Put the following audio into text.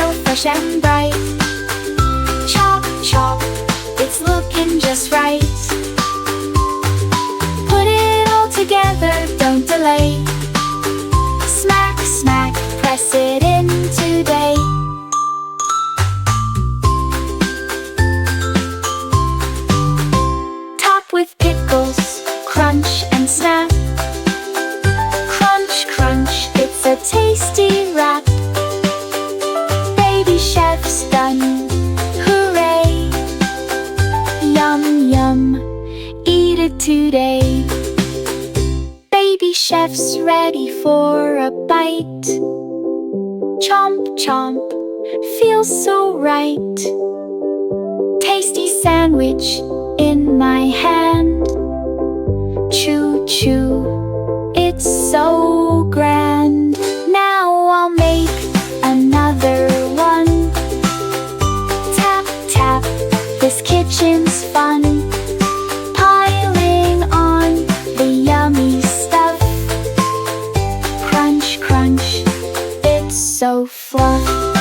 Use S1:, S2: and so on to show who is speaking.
S1: smell fresh and bright. Chop, chop, it's looking just right. Put it all together, don't delay. Smack, smack, press it in today. Top with pickles, crunch and snap. Crunch, crunch, it's a tasty wrap. Baby chef's done, hooray! Yum, yum, eat it today. Baby chef's ready for a bite. Chomp, chomp, feels so right. Tasty sandwich in my hand. Chew, chew, it's so grand. Now I'll make another one. Tap, tap, this kitchen's fun. Piling on the yummy stuff. Crunch, crunch, it's so fluff.